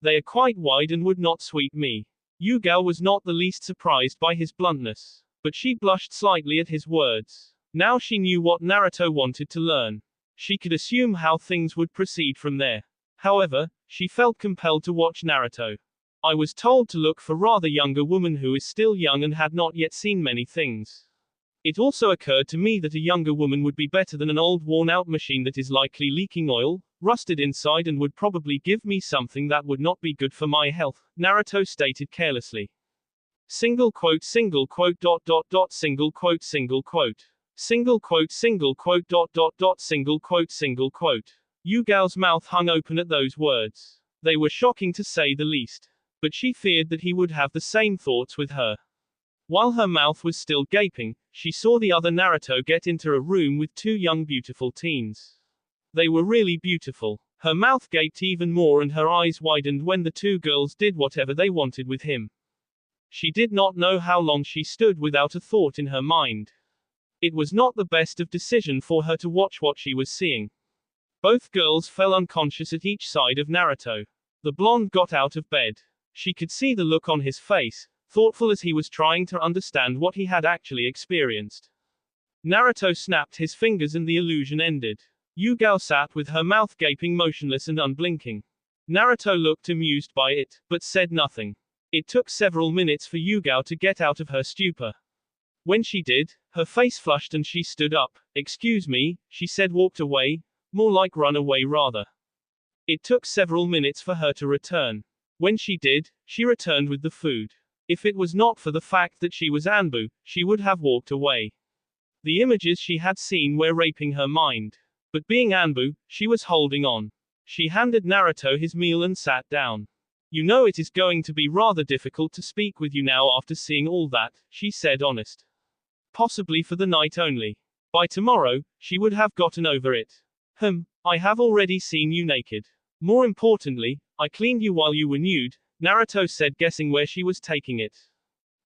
A: they are quite wide and would not sweep me. Yugao was not the least surprised by his bluntness, but she blushed slightly at his words. Now she knew what Naruto wanted to learn. She could assume how things would proceed from there. However, she felt compelled to watch Naruto. I was told to look for rather younger woman who is still young and had not yet seen many things. It also occurred to me that a younger woman would be better than an old worn-out machine that is likely leaking oil, rusted inside, and would probably give me something that would not be good for my health, Naruto stated carelessly. Single quote, single quote, dot, dot, dot, single quote, single quote. Single quote, single quote, dot, dot, dot, single quote, single quote. Yugao's mouth hung open at those words. They were shocking to say the least. But she feared that he would have the same thoughts with her. While her mouth was still gaping, she saw the other Naruto get into a room with two young beautiful teens. They were really beautiful. Her mouth gaped even more and her eyes widened when the two girls did whatever they wanted with him. She did not know how long she stood without a thought in her mind. It was not the best of decision for her to watch what she was seeing. Both girls fell unconscious at each side of Naruto. The blonde got out of bed. She could see the look on his face, thoughtful as he was trying to understand what he had actually experienced. Naruto snapped his fingers and the illusion ended. Yugao sat with her mouth gaping, motionless and unblinking. Naruto looked amused by it, but said nothing. It took several minutes for Yugao to get out of her stupor. When she did, her face flushed and she stood up. Excuse me, she said, walked away, more like run away rather. It took several minutes for her to return. When she did, she returned with the food. If it was not for the fact that she was Anbu, she would have walked away. The images she had seen were raping her mind. But being Anbu, she was holding on. She handed Naruto his meal and sat down. You know it is going to be rather difficult to speak with you now after seeing all that, she said, honest. Possibly for the night only. By tomorrow, she would have gotten over it. I have already seen you naked. More importantly, I cleaned you while you were nude, Naruto said, guessing where she was taking it.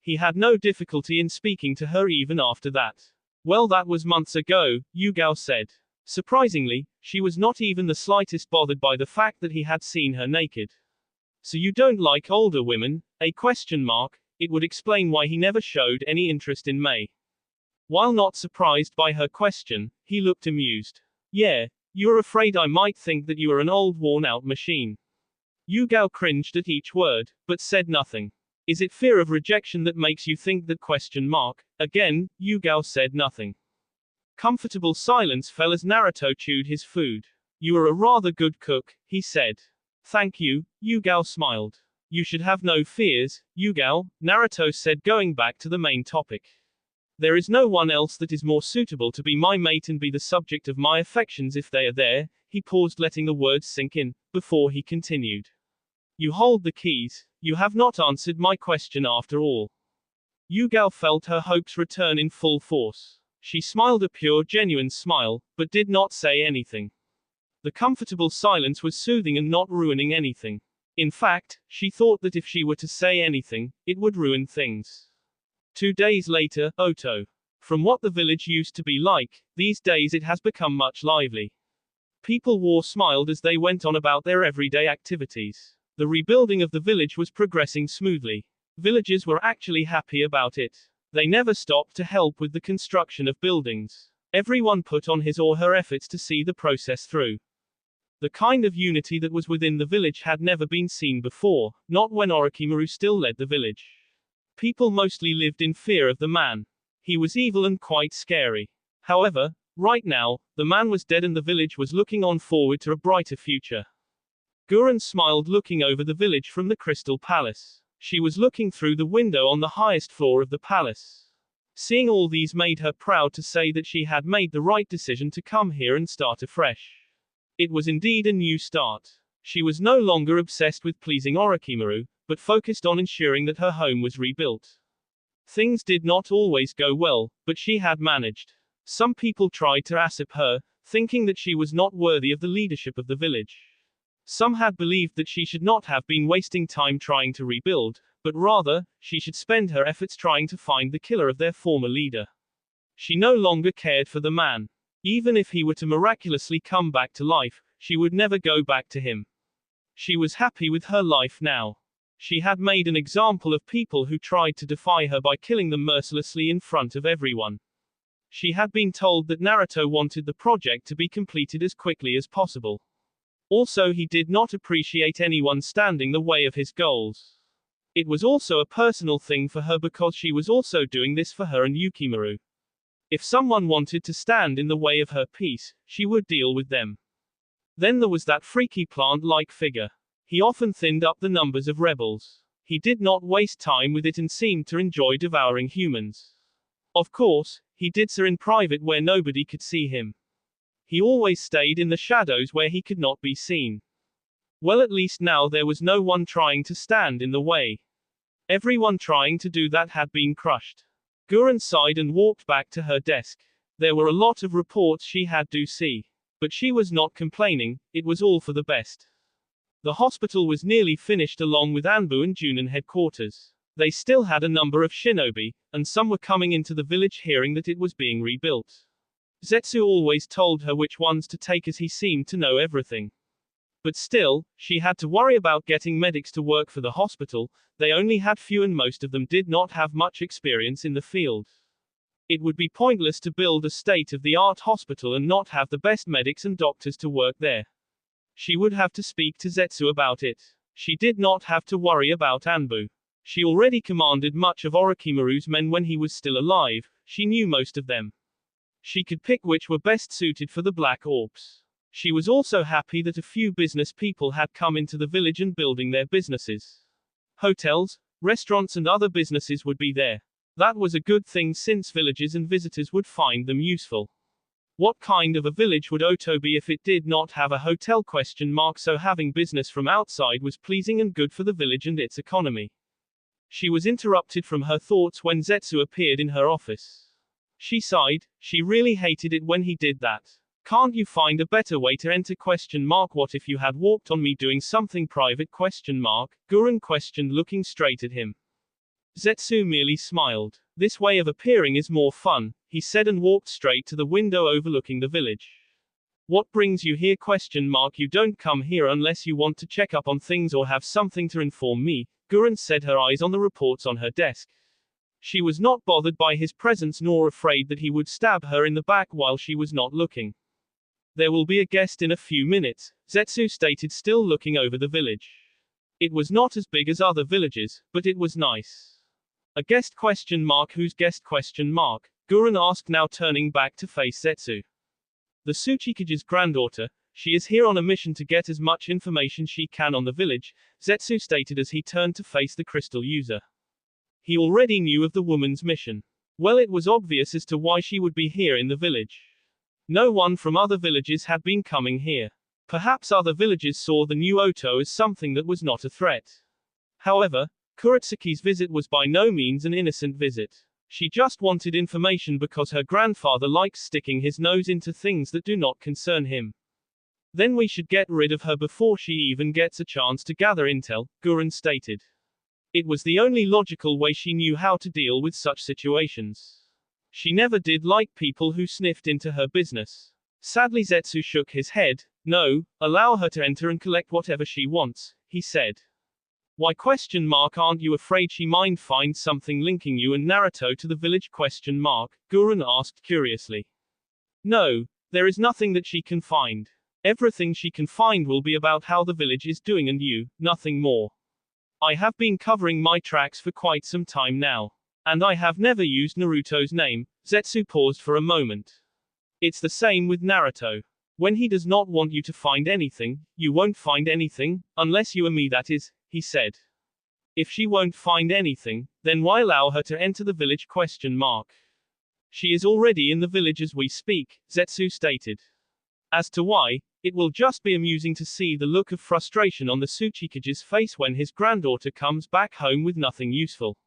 A: He had no difficulty in speaking to her even after that. Well, that was months ago, Yugao said. Surprisingly, she was not even the slightest bothered by the fact that he had seen her naked. So you don't like older women? It would explain why he never showed any interest in Mei. While not surprised by her question, he looked amused. Yeah, you're afraid I might think that you are an old worn-out machine. Yugao cringed at each word, but said nothing. Is it fear of rejection that makes you think that? Again, Yugao said nothing. Comfortable silence fell as Naruto chewed his food. You are a rather good cook, he said. Thank you, Yugao smiled. You should have no fears, Yugao, Naruto said, going back to the main topic. There is no one else that is more suitable to be my mate and be the subject of my affections if they are there. He paused, letting the words sink in, before he continued. You hold the keys. You have not answered my question after all. Yugao felt her hopes return in full force. She smiled a pure, genuine smile, but did not say anything. The comfortable silence was soothing and not ruining anything. In fact, she thought that if she were to say anything, it would ruin things. 2 days later, Oto. From what the village used to be like, these days it has become much lively. People smiled as they went on about their everyday activities. The rebuilding of the village was progressing smoothly. Villagers were actually happy about it. They never stopped to help with the construction of buildings. Everyone put on his or her efforts to see the process through. The kind of unity that was within the village had never been seen before, not when Orochimaru still led the village. People mostly lived in fear of the man. He was evil and quite scary. However, Right now, the man was dead and the village was looking on forward to a brighter future. Gurren smiled looking over the village from the Crystal Palace. She was looking through the window on the highest floor of the palace. Seeing all these made her proud to say that she had made the right decision to come here and start afresh. It was indeed a new start. She was no longer obsessed with pleasing Orochimaru, but focused on ensuring that her home was rebuilt. Things did not always go well, but she had managed. Some people tried to asip her, thinking that she was not worthy of the leadership of the village. Some had believed that she should not have been wasting time trying to rebuild, but rather, she should spend her efforts trying to find the killer of their former leader. She no longer cared for the man. Even if he were to miraculously come back to life, she would never go back to him. She was happy with her life now. She had made an example of people who tried to defy her by killing them mercilessly in front of everyone. She had been told that Naruto wanted the project to be completed as quickly as possible. Also, he did not appreciate anyone standing the way of his goals. It was also a personal thing for her because she was also doing this for her and Yukimaru. If someone wanted to stand in the way of her peace, she would deal with them. Then there was that freaky plant-like figure. He often thinned up the numbers of rebels. He did not waste time with it and seemed to enjoy devouring humans. Of course, he did so in private where nobody could see him. He always stayed in the shadows where he could not be seen. Well, at least now there was no one trying to stand in the way. Everyone trying to do that had been crushed. Gurren sighed and walked back to her desk. There were a lot of reports she had to see. But she was not complaining, it was all for the best. The hospital was nearly finished along with Anbu and Junin headquarters. They still had a number of shinobi, and some were coming into the village hearing that it was being rebuilt. Zetsu always told her which ones to take as he seemed to know everything. But still, she had to worry about getting medics to work for the hospital. They only had few and most of them did not have much experience in the field. It would be pointless to build a state-of-the-art hospital and not have the best medics and doctors to work there. She would have to speak to Zetsu about it. She did not have to worry about Anbu. She already commanded much of Orochimaru's men when he was still alive. She knew most of them. She could pick which were best suited for the Black Ops. She was also happy that a few business people had come into the village and building their businesses. Hotels, restaurants and other businesses would be there. That was a good thing since villagers and visitors would find them useful. What kind of a village would Oto be if it did not have a hotel ? So having business from outside was pleasing and good for the village and its economy. She was interrupted from her thoughts when Zetsu appeared in her office. She sighed, she really hated it when he did that. Can't you find a better way to enter ? What if you had walked on me doing something private ? Gurren questioned looking straight at him. Zetsu merely smiled. This way of appearing is more fun, he said and walked straight to the window overlooking the village. What brings you here ? You don't come here unless you want to check up on things or have something to inform me, Gurren said, her eyes on the reports on her desk. She was not bothered by his presence nor afraid that he would stab her in the back while she was not looking. There will be a guest in a few minutes, Zetsu stated, still looking over the village. It was not as big as other villages, but it was nice. A guest ? Whose guest ? Gurren asked, now turning back to face Zetsu. The Tsuchikage's granddaughter. She is here on a mission to get as much information she can on the village, Zetsu stated as he turned to face the crystal user. He already knew of the woman's mission. Well, it was obvious as to why she would be here in the village. No one from other villages had been coming here. Perhaps other villages saw the new Oto as something that was not a threat. However, Kuretsuki's visit was by no means an innocent visit. She just wanted information because her grandfather likes sticking his nose into things that do not concern him. Then we should get rid of her before she even gets a chance to gather intel, Gurren stated. It was the only logical way she knew how to deal with such situations. She never did like people who sniffed into her business. Sadly, Zetsu shook his head. No, allow her to enter and collect whatever she wants, he said. Why ? Aren't you afraid she might find something linking you and Naruto to the village ? Gurren asked curiously. No, there is nothing that she can find. Everything she can find will be about how the village is doing and you, nothing more. I have been covering my tracks for quite some time now. And I have never used Naruto's name. Zetsu paused for a moment. It's the same with Naruto. When he does not want you to find anything, you won't find anything, unless you are me, that is, he said. If she won't find anything, then why allow her to enter the village? She is already in the village as we speak, Zetsu stated. As to why, it will just be amusing to see the look of frustration on the Tsuchikage's face when his granddaughter comes back home with nothing useful.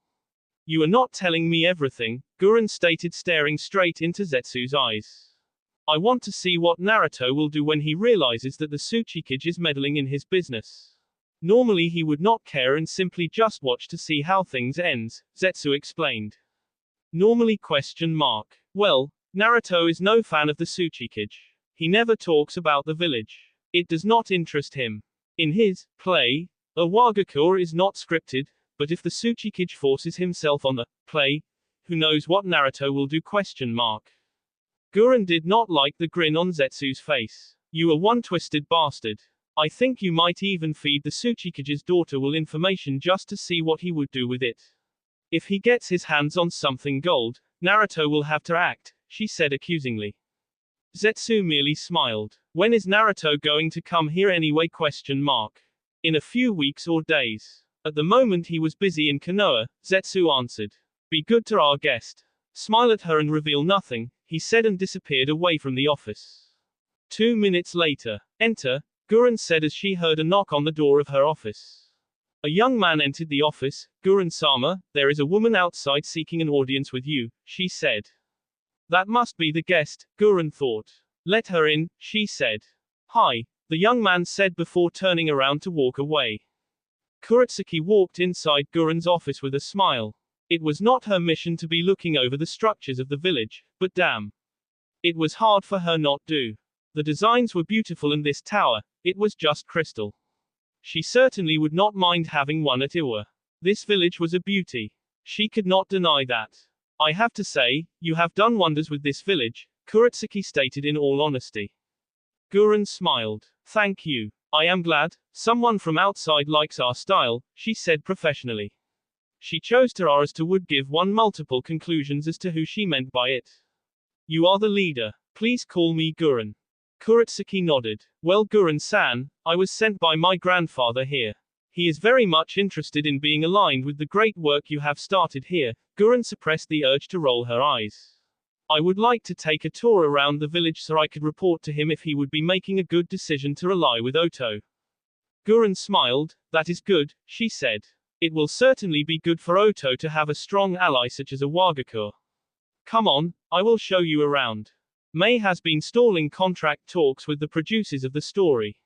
A: You are not telling me everything, Gurren stated, staring straight into Zetsu's eyes. I want to see what Naruto will do when he realizes that the Tsuchikage is meddling in his business. Normally he would not care and simply just watch to see how things ends, Zetsu explained. Normally? Well, Naruto is no fan of the Tsuchikage. He never talks about the village. It does not interest him. In his play, a wagakur is not scripted, but if the Tsuchikage forces himself on the play, who knows what Naruto will do? Gurren did not like the grin on Zetsu's face. You are one twisted bastard. I think you might even feed the Tsuchikage's daughter will information just to see what he would do with it. If he gets his hands on something gold, Naruto will have to act, she said accusingly. Zetsu merely smiled. When is Naruto going to come here anyway? In a few weeks or days. At the moment he was busy in Konoha, Zetsu answered. Be good to our guest. Smile at her and reveal nothing, he said and disappeared away from the office. 2 minutes later. Enter, Gurren said as she heard a knock on the door of her office. A young man entered the office. Gurren-sama, there is a woman outside seeking an audience with you, she said. That must be the guest, Gurren thought. Let her in, she said. Hi, the young man said before turning around to walk away. Kuretsuki walked inside Gurren's office with a smile. It was not her mission to be looking over the structures of the village, but damn. It was hard for her not to. The designs were beautiful and this tower, it was just crystal. She certainly would not mind having one at Iwa. This village was a beauty. She could not deny that. I have to say, you have done wonders with this village, Kuretsuki stated in all honesty. Gurren smiled. Thank you. I am glad, someone from outside likes our style, she said professionally. She chose to as to would give one multiple conclusions as to who she meant by it. You are the leader. Please call me Gurren. Kuretsuki nodded. Well, Gurren-san, I was sent by my grandfather here. He is very much interested in being aligned with the great work you have started here. Gurren suppressed the urge to roll her eyes. I would like to take a tour around the village so I could report to him if he would be making a good decision to ally with Oto. Gurren smiled. That is good, she said. It will certainly be good for Oto to have a strong ally such as a wagakur. Come on, I will show you around. Mei has been stalling contract talks with the producers of the story.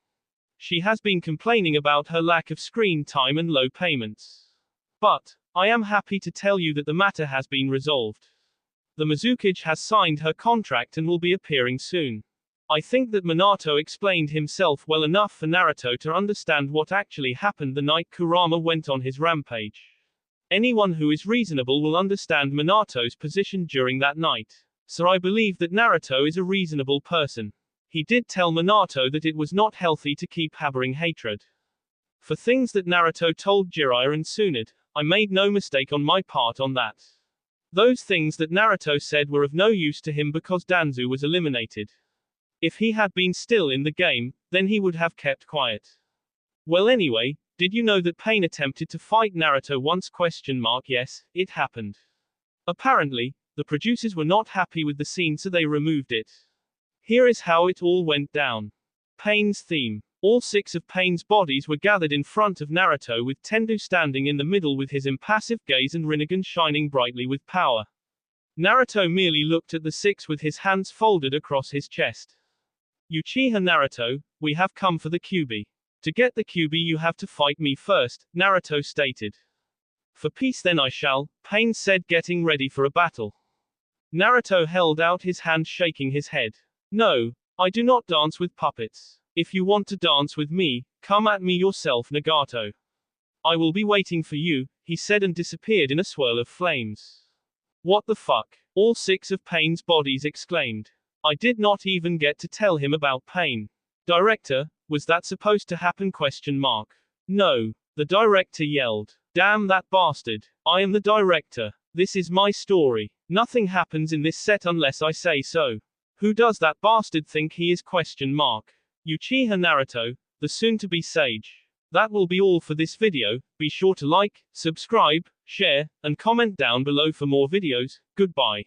A: She has been complaining about her lack of screen time and low payments. But, I am happy to tell you that the matter has been resolved. The Mizukage has signed her contract and will be appearing soon. I think that Minato explained himself well enough for Naruto to understand what actually happened the night Kurama went on his rampage. Anyone who is reasonable will understand Minato's position during that night. So I believe that Naruto is a reasonable person. He did tell Minato that it was not healthy to keep harboring hatred. For things that Naruto told Jiraiya and Tsunade, I made no mistake on my part on that. Those things that Naruto said were of no use to him because Danzu was eliminated. If he had been still in the game, then he would have kept quiet. Well anyway, did you know that Pain attempted to fight Naruto once? Yes, it happened. Apparently, the producers were not happy with the scene so they removed it. Here is how it all went down. Pain's theme. All 6 of Pain's bodies were gathered in front of Naruto with Tendu standing in the middle with his impassive gaze and Rinnegan shining brightly with power. Naruto merely looked at the 6 with his hands folded across his chest. Uchiha Naruto, we have come for the Kyuubi. To get the Kyuubi you have to fight me first, Naruto stated. For peace then I shall, Pain said getting ready for a battle. Naruto held out his hand shaking his head. No, I do not dance with puppets. If you want to dance with me, come at me yourself Nagato. I will be waiting for you, he said and disappeared in a swirl of flames. What the fuck? All 6 of Pain's bodies exclaimed. I did not even get to tell him about Pain. Director, was that supposed to happen? No, the director yelled. Damn that bastard. I am the director. This is my story. Nothing happens in this set unless I say so. Who does that bastard think he is? Uchiha Naruto, the soon-to-be sage. That will be all for this video. Be sure to like, subscribe, share, and comment down below for more videos. Goodbye.